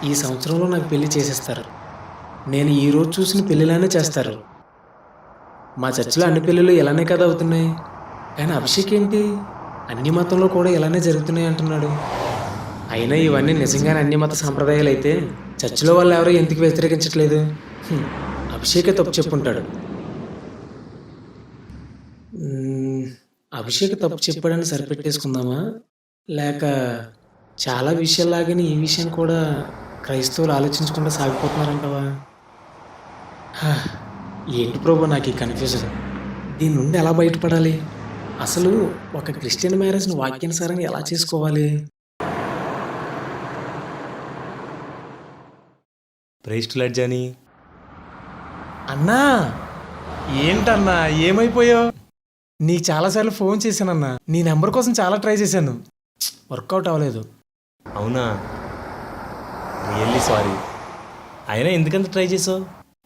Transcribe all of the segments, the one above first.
ఈ సంవత్సరంలో నాకు పెళ్లి చేసేస్తారు. నేను ఈరోజు చూసిన పెళ్ళిలానే చేస్తారు. మా చర్చిలో అన్ని పెళ్ళిళ్ళు ఇలానే కదా అవుతున్నాయి. కానీ అభిషేక్ ఏంటి అన్ని మతంలో కూడా ఇలానే జరుగుతున్నాయి అంటున్నాడు. అయినా ఇవన్నీ నిజంగానే అన్ని మత సాంప్రదాయాలు అయితే చర్చిలో వాళ్ళు ఎవరో ఎందుకు వ్యతిరేకించట్లేదు? హ్మ్, అభిషేకే తప్పు చెప్పుంటాడు. మ్మ్, అభిషేక్ తప్పు చెప్పాడని సరిపెట్టేసుకుందామా? లేక చాలా విషయాల్లాగానే ఈ విషయాన్ని కూడా క్రైస్తవులు ఆలోచించకుండా సాగిపోతున్నారంటవా? హా, ఏంటి ప్రభు నాకు ఈ కన్ఫ్యూజన్. దీని నుండి ఎలా బయటపడాలి? అసలు ఒక క్రిస్టియన్ మ్యారేజ్ని వాక్యానుసారంగా ఎలా చేసుకోవాలి? ప్రైస్ట్ లాడ్ జానీ. అన్నా, ఏంటన్నా ఏమైపోయావు? నీ చాలాసార్లు ఫోన్ చేశానన్నా. నీ నెంబర్ కోసం చాలా ట్రై చేశాను, వర్కౌట్ అవ్వలేదు. అవునా, రియల్లీ సారీ. అయినా ఎందుకంత ట్రై చేసావు?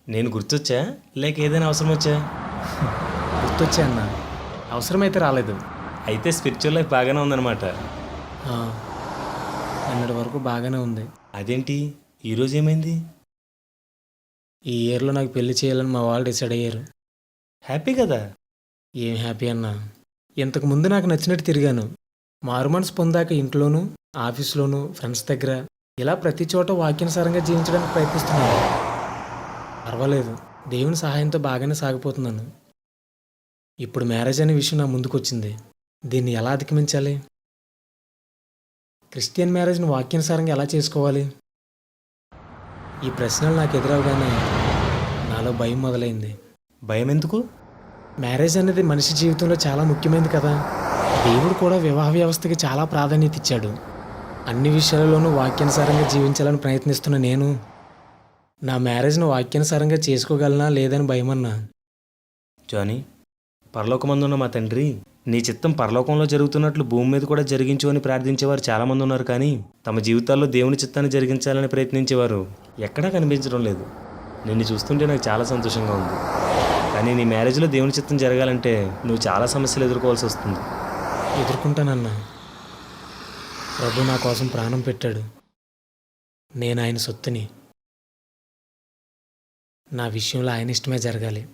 నేను గుర్తొచ్చా లేక ఏదైనా అవసరం వచ్చా? గుర్తొచ్చా అన్నా, అవసరమైతే రాలేదు. అయితే స్పిరిచువల్ లైఫ్ బాగానే ఉందన్నమాట. ఆ, నిన్నటి వరకు బాగానే ఉంది. అదేంటి ఈరోజు ఏమైంది? ఈ ఇయర్లో నాకు పెళ్లి చేయాలని మా వాళ్ళు డిసైడ్ అయ్యారు. హ్యాపీ కదా? ఏం హ్యాపీ అన్నా. ఇంతకు ముందు నాకు నచ్చినట్టు తిరిగాను. మారు మనసు పొందాక ఇంట్లోనూ, ఆఫీస్లోనూ, ఫ్రెండ్స్ దగ్గర ఇలా ప్రతి చోట వాక్యానుసారంగా జీవించడానికి ప్రయత్నిస్తున్నాను. పర్వాలేదు, దేవుని సహాయంతో బాగానే సాగిపోతున్నాను. ఇప్పుడు మ్యారేజ్ అనే విషయం నా ముందుకు వచ్చింది. దీన్ని ఎలా అధిగమించాలి? క్రిస్టియన్ మ్యారేజ్ని వాక్యానుసారంగా ఎలా చేసుకోవాలి? ఈ ప్రశ్నలు నాకు ఎదురవగానే నాలో భయం మొదలైంది. భయం ఎందుకు? మ్యారేజ్ అనేది మనిషి జీవితంలో చాలా ముఖ్యమైనది కదా. దేవుడు కూడా వివాహ వ్యవస్థకి చాలా ప్రాధాన్యత ఇచ్చాడు. అన్ని విషయాలలోనూ వాక్యానుసారంగా జీవించాలని ప్రయత్నిస్తున్న నేను నా మ్యారేజ్ను వాక్యానుసారంగా చేసుకోగలనా లేదని భయమన్నా. జానీ, పరలోకమందున్న మా తండ్రి, నీ చిత్తం పరలోకంలో జరుగుతున్నట్లు భూమి మీద కూడా జరిగించు అని ప్రార్థించేవారు చాలామంది ఉన్నారు. కానీ తమ జీవితాల్లో దేవుని చిత్తాన్ని జరిగించాలని ప్రయత్నించేవారు ఎక్కడా కనిపించడం లేదు. నిన్ను చూస్తుంటే నాకు చాలా సంతోషంగా ఉంది. కానీ నీ మ్యారేజ్లో దేవుని చిత్తం జరగాలంటే నువ్వు చాలా సమస్యలు ఎదుర్కోవాల్సి వస్తుంది. ఎదుర్కొంటానన్నా. ప్రభు నా కోసం ప్రాణం పెట్టాడు. నేను ఆయన సొత్తుని. నా విషయంలో ఆయన ఇష్టమే జరగాలి.